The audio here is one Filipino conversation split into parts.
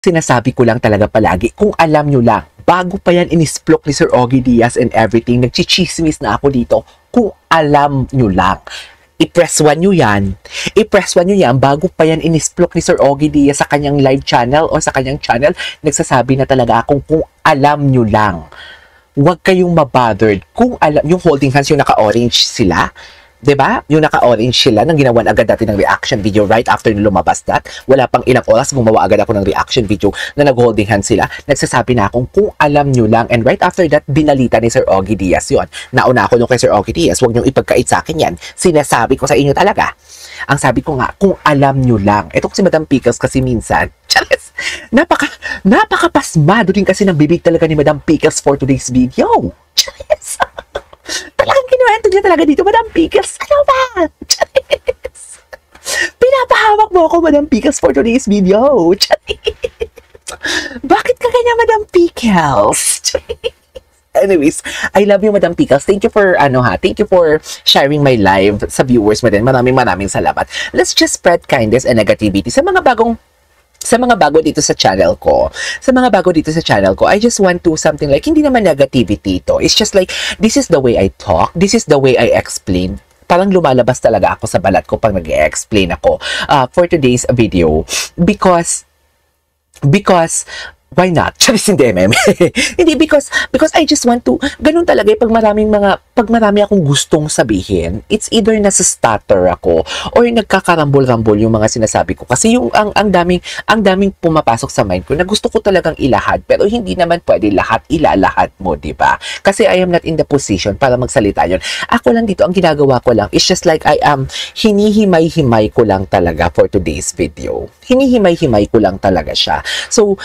Sinasabi ko lang talaga palagi, kung alam nyo lang, bago pa yan inisplok ni Sir Ogie Diaz and everything, nagchichismis na ako dito, kung alam nyo lang. I-press 1 nyo yan. I-press 1 nyo yan bago pa yan inisplok ni Sir Ogie Diaz sa kanyang live channel o sa kanyang channel. Nagsasabi na talaga akong kung alam nyo lang. Huwag kayong mabothered. Kung alam, yung holding hands, yung naka-orange sila, 'di ba? Yung naka-orange sila nang ginawan agad natin ng reaction video right after nung lumabas that. Wala pang ilang oras, gumawa agad ako ng reaction video na nag-holding hands sila. Nagsasabi na akong kung alam nyo lang. And right after that, binalita ni Sir Ogie Diaz yun. Nauna ako nung kay Sir Ogie Diaz, huwag nyo ipagkait sa akin yan. Sinasabi ko sa inyo talaga. Ang sabi ko nga, kung alam nyo lang. Ito si Madam Pickles kasi minsan, charis, napakapasmado din kasi ng bibig talaga ni Madam Pickles for today's video. Charis. Talagang kinuwento niya talaga dito, Madam Pickles. Ano ba? Charis. Pinapahawak mo ako, Madam Pickles, for today's video. Charis. Bakit ka kanya, Madam Pickles? Charis. Anyways, I love you, Madam Pickles. Thank you for, thank you for sharing my live sa viewers mo din. Maraming salamat. Let's just spread kindness and negativity sa mga bago dito sa channel ko. I just want to something like, hindi naman negativity ito. It's just like, this is the way I talk. This is the way I explain. Parang lumalabas talaga ako sa balat ko pag nag-explain ako for today's video. Because, why not? Charis, hindi, meme. Hindi, because I just want to, ganun talaga, pag marami akong gustong sabihin, it's either nasa stutter ako, or nagkakarambol-rambol yung mga sinasabi ko. Kasi yung, ang daming pumapasok sa mind ko, na gusto ko talagang ilahad, pero hindi naman pwede lahat ilalahat mo, di ba? Kasi I am not in the position para magsalita yun. Ako lang dito, ang ginagawa ko lang, is just like, I am, hinihimay-himay ko lang talaga for today's video. Hinihimay-himay ko lang talaga siya. So,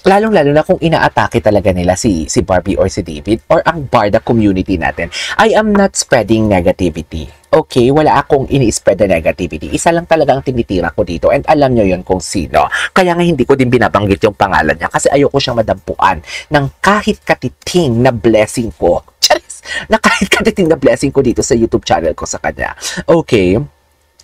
lalong-lalo na kung inaatake talaga nila si Barbie or si David or ang Barda community natin. I am not spreading negativity. Okay? Wala akong ini-spread na negativity. Isa lang talaga ang tinitira ko dito and alam nyo yun kung sino. Kaya nga hindi ko din binabanggit yung pangalan niya kasi ayoko siyang madampuan ng kahit katiting na blessing ko. Charis! Na kahit katiting na blessing ko dito sa YouTube channel ko sa kanya. Okay?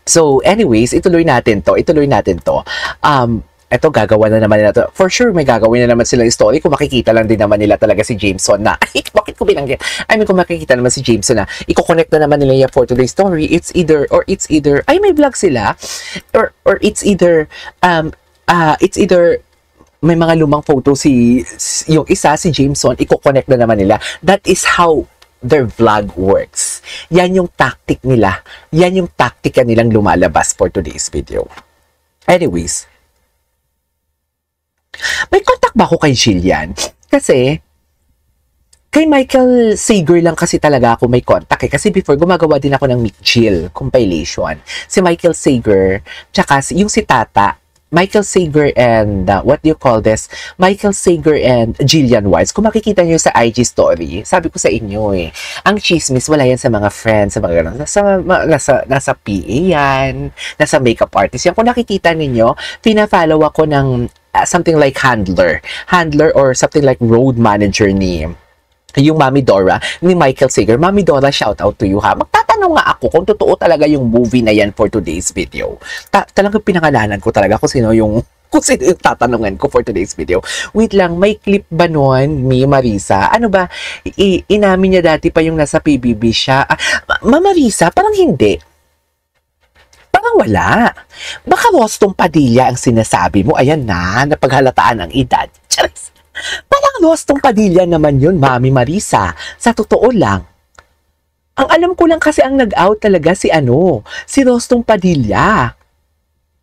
So, anyways, ituloy natin to. Eto, gagawa na naman nila to. For sure, may gagawin na naman silang story. Kung makikita lang din naman nila talaga si Jameson na, ay, bakit ko binanggit? I mean, kung makikita naman si Jameson na, i-connect na naman nila for today's story, it's either, ay, may vlog sila, or it's either, may mga lumang photo yung isa, si Jameson, i-connect na naman nila. That is how their vlog works. Yan yung tactic nila. Yan yung tactica nilang lumalabas for today's video. Anyways, may contact ba ako kay Jillian? Kasi, kay Michael Sager lang kasi talaga ako may contact eh. Kasi before, gumagawa din ako ng Meet Jill compilation. Si Michael Sager, tsaka yung si Tata, Michael Sager and, Michael Sager and Jillian Wise. Kung makikita nyo sa IG story, sabi ko sa inyo eh, ang chismis, wala yan sa mga friends, sa mga ganun. Nasa PA yan, nasa makeup artist yan. Kung nakikita ninyo, pina-follow ako ng something like handler or something like road manager ni yung Mami Dora ni Michael Sager. Mami Dora, shout out to you ha. Magtatanong nga ako kung totoo talaga yung movie na yan for today's video. Talagang pinangalanan ko talaga kung sino yung tatanungan ko for today's video. Wait lang, may clip ba nun, Marisa? Ano ba, inamin niya dati pa yung nasa PBB siya? Marisa, parang hindi. Parang wala. Baka Rostong Padilla ang sinasabi mo. Ayan na, napaghalataan ang edad. Charis. Parang Rostong Padilla naman yun, Mami Marisa. Sa totoo lang. Ang alam ko lang kasi ang nag-out talaga si Rostong Padilla.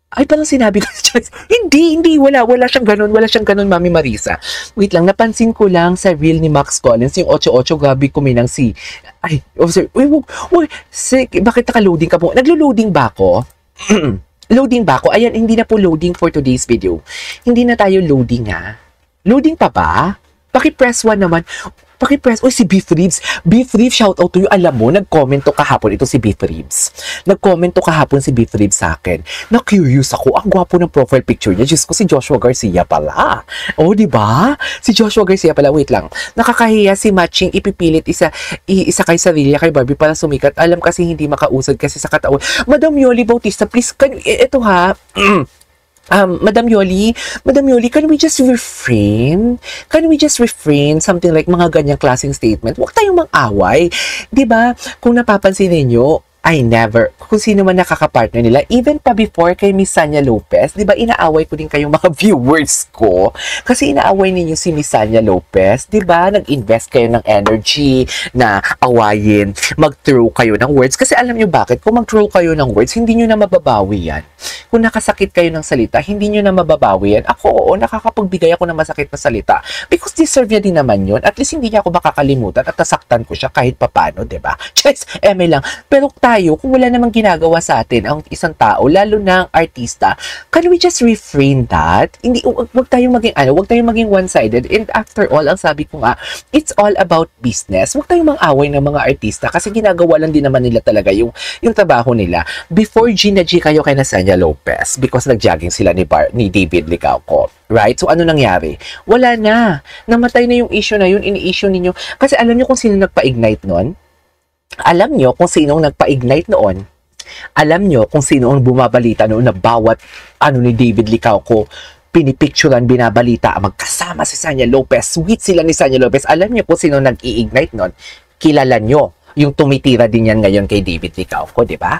Ay, parang sinabi ko, hindi, wala siyang ganun, Mami Marisa. Wait lang, napansin ko lang sa reel ni Max Collins, yung 8-8, gabi kuminang bakit naka-loading ka po? Naglo-loading ba ako? Loading ba ako? Ayan, hindi na po loading for today's video. Hindi na tayo loading ha. Loading pa ba? Paki-press 1 naman. Paki-press, si Beef Ribs. Beef Ribs, shout out to you. Alam mo, nag-comment to kahapon. Ito si Beef Ribs. Nag-comment to kahapon si Beef Ribs sa akin. Na-curious ako. Ang gwapo ng profile picture niya. Diyos ko, si Joshua Garcia pala. Oh, di ba? Si Joshua Garcia pala. Wait lang. Nakakahiya si Matching. Ipipilit isa kay sarili kay Barbie para sumikat. Alam kasi hindi makausad kasi sa katawan. Madam Yoli Bautista, please, ito ha. Madam Yoli, can we just refrain? Can we just refrain? Something like mga ganyang klaseng statement. Huwag tayong mang-away. 'Di ba? Kung napapansin niyo, I never, kung sino man nakakapartner nila, even pa before kay Miss Sanya Lopez, di ba inaaway ko din kayong mga viewers ko? Kasi inaaway ninyo si Miss Sanya Lopez, di ba? Nag-invest kayo ng energy na awayin, mag-throw kayo ng words. Kasi alam nyo bakit? Kung mag-throw kayo ng words, hindi nyo na mababawi yan. Kung nakasakit kayo ng salita, hindi nyo na mababawi yan. Ako, oo, nakakapagbigay ako ng masakit na salita. Because deserve niya din naman yun. At least hindi niya ako makakalimutan at nasaktan ko siya kahit papano, di ba? Just, eme lang. Pero tayo, kung wala namang ginagawa sa atin ang isang tao, lalo na ang artista, can we just refrain that? Hindi, wag tayong maging one-sided. And after all, ang sabi ko nga, it's all about business. Wag tayong mang-away ng mga artista kasi ginagawa lang din naman nila talaga yung trabaho nila. Before Gina G kayo kay Sanya Lopez, because nag-jogging sila ni David Licauco. Right? So, ano nangyari? Wala na. Namatay na yung issue na yun, ini-issue ninyo. Kasi alam nyo kung sino nagpa-ignite nun? Alam nyo kung sino nagpa-ignite noon? Alam nyo kung sino ang bumabalita noon na bawat ni David Licauco pinipicturean, binabalita, magkasama si Sanya Lopez, sweet sila ni Sanya Lopez. Alam nyo kung sino nag-i-ignite noon? Kilala nyo. Yung tumitira din yan ngayon kay David Licauco, di ba?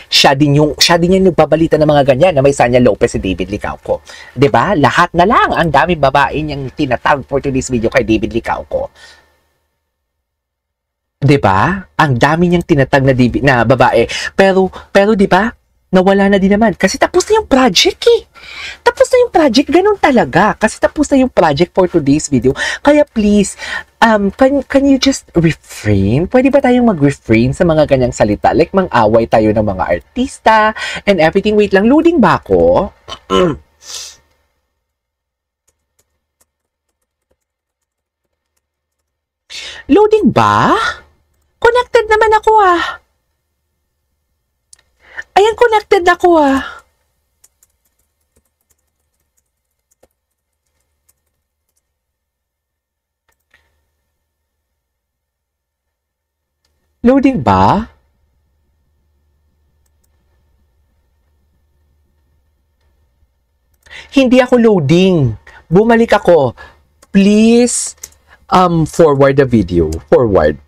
Siya din yung nagbabalita ng mga ganyan na may Sanya Lopez si David Licauco. 'Di ba? Lahat na lang ang dami babae niyang tinatag for today's video kay David Licauco. 'Di ba? Ang dami niyang tinatag na babae. Pero 'di ba? Nawala na din naman kasi tapos na yung project eh. Tapos na yung project, ganun talaga. Kasi tapos na yung project for today's video. Kaya please, can you just refrain? Pwede ba tayong mag-refrain sa mga ganyang salita? Like mang-away tayo ng mga artista and everything. Wait lang, loading ba ako? Loading ba? Connected naman ako ah. Ayan, connected ako ah. Loading ba? Hindi ako loading. Bumalik ako. Please, forward the video. Forward.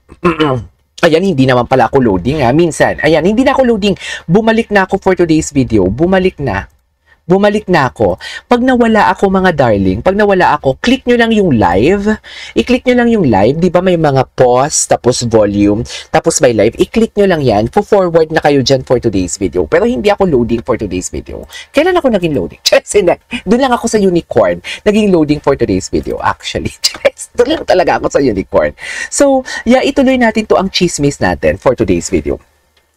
Ayan, hindi naman pala ako loading ha. Minsan, ayan, hindi na ako loading. Bumalik na ako for today's video. Bumalik na ako. Pag nawala ako mga darling, pag nawala ako, click nyo lang yung live. I-click nyo lang yung live. Di ba may mga pause, tapos volume, tapos may live. I-click nyo lang yan. Forward na kayo dyan for today's video. Pero hindi ako loading for today's video. Kailan ako naging loading? Doon lang ako sa unicorn. Naging loading for today's video, actually. Doon lang talaga ako sa unicorn. So, yeah, ituloy natin to ang chismis natin for today's video.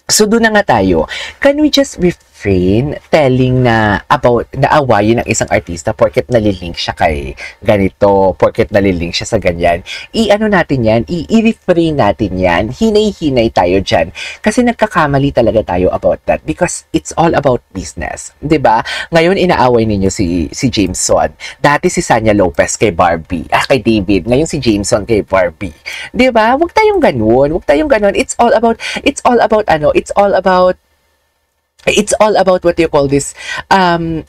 So, doon na nga tayo. Can we just refrain telling na awayin ng isang artista porket nalilink siya kay ganito, porket nalilink siya sa ganyan? I-ano natin yan? I-refrain natin yan. Hinay-hinay tayo dyan. Kasi nagkakamali talaga tayo about that because it's all about business. 'Di ba? Ngayon, inaaway ninyo si Jameson. Dati si Sanya Lopez kay Barbie. Kay David. Ngayon si Jameson kay Barbie. 'Di ba? Huwag tayong ganun. It's all about what do you call this?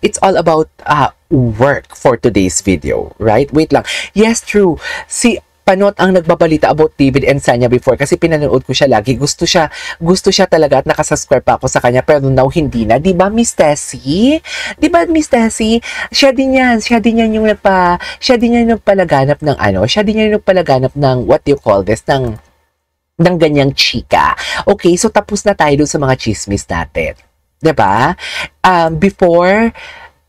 It's all about work for today's video, right? Wait lang. Yes, true. Si Panot ang nagbabalita about David and Sanya before kasi pinanood ko siya lagi. Gusto siya talaga at nakasubscribe pa ako sa kanya pero now hindi na. 'Di ba, Miss Tessie? 'Di ba, Miss Tessie? Siya din yan yung nagpalaganap ng what do you call this? Ng ganyang chika. Okay, so tapos na tayo dun sa mga chismis natin. 'Di ba? Before,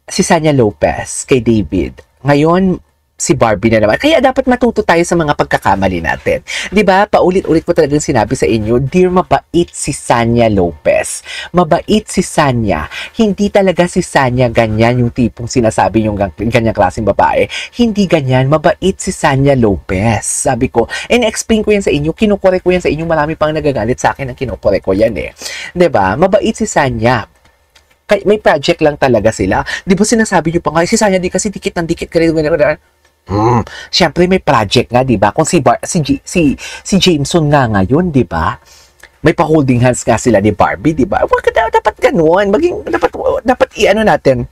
si Sanya Lopez kay David. Ngayon, si Barbie na naman. Kaya dapat matuto tayo sa mga pagkakamali natin. 'Di ba? Paulit-ulit ko talagang sinabi sa inyo, dear, mabait si Sanya Lopez. Mabait si Sanya. Hindi talaga si Sanya ganyan yung tipong sinasabi yung ganyang klaseng babae. Hindi ganyan. Mabait si Sanya Lopez. Sabi ko, and explain ko yan sa inyo, kinukorek ko yan sa inyo. Marami pang nagagalit sa akin ang kinukorek ko yan eh. 'Di ba? Mabait si Sanya. May project lang talaga sila. 'Di ba sinasabi niyo pa nga, si Sanya di kasi dikit ng dikit Siyempre may project nga, 'di ba? Kung si Jameson nga ngayon, 'di ba? May pa-holding hands nga sila ni Barbie, 'di ba? Dapat ganoon, dapat iano natin.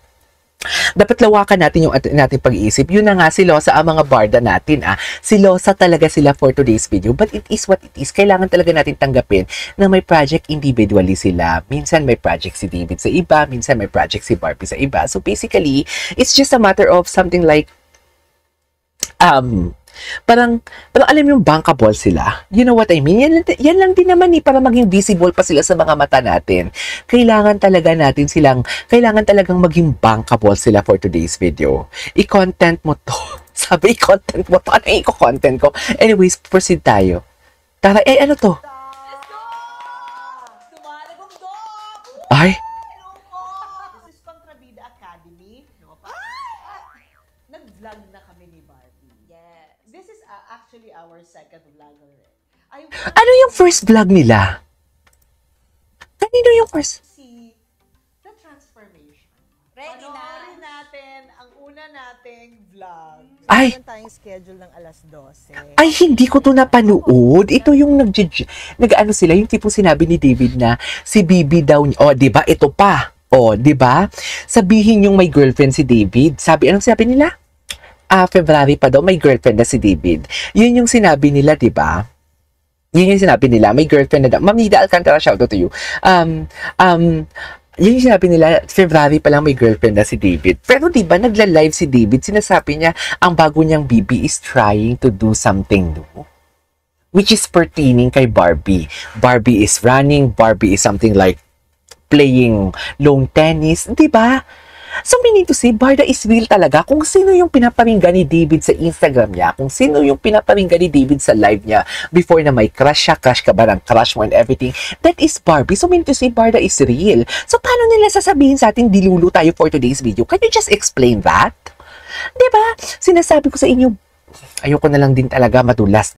Dapat lawakan natin yung nating pag-iisip. Yun na nga, silosa ang mga barda natin. Silosa talaga sila for today's video. But it is what it is. Kailangan talaga natin tanggapin na may project individually sila. Minsan may project si David sa iba, minsan may project si Barbie sa iba. So basically, it's just a matter of something like parang alam yung bankable sila. You know what I mean? Yan lang din naman para maging visible pa sila sa mga mata natin. Kailangan talagang maging bankable sila for today's video. I-content mo to. Sabi, i-content mo to. Ano yung i-content ko? Anyways, proceed tayo. Tara, ano to? Ay, This is Kontrabida Academy. Nag-vlog na kami ni Barbie. Yes. This is actually our second vlog already. I ano yung first vlog nila? Kanino yung first? see the transformation. Ready na. Panoorin natin ang una nating vlog. Ay. Meron tayong schedule ng alas 12. Ay, hindi ko to napanood. Ito yung nag-ano sila, yung tipong sinabi ni David na si Bibi daw, di ba? Ito pa. Di ba? Sabihin yung may girlfriend si David. Anong sabi nila? February pa daw, may girlfriend na si David. Yun yung sinabi nila, di ba? Yun yung sinabi nila, may girlfriend na daw. Ma'am Nida Alcantara, shout out to you. Yun yung sinabi nila, February pa lang may girlfriend na si David. Pero di ba nagla-live si David, sinasabi niya, ang bago niyang BB is trying to do something new. Which is pertaining kay Barbie. Barbie is running, Barbie is something like playing lawn tennis, di ba? So, meaning to say, Barda is real talaga. Kung sino yung pinaparinggan ni David sa Instagram niya, kung sino yung pinaparinggan ni David sa live niya before na may crush siya, crush ka ba ng crush mo and everything, that is Barbie. So, meaning to say, Barda is real. So, paano nila sasabihin sa ating dilulu tayo for today's video? Can you just explain that? Diba? Sinasabi ko sa inyo, ayoko na lang din talaga madulas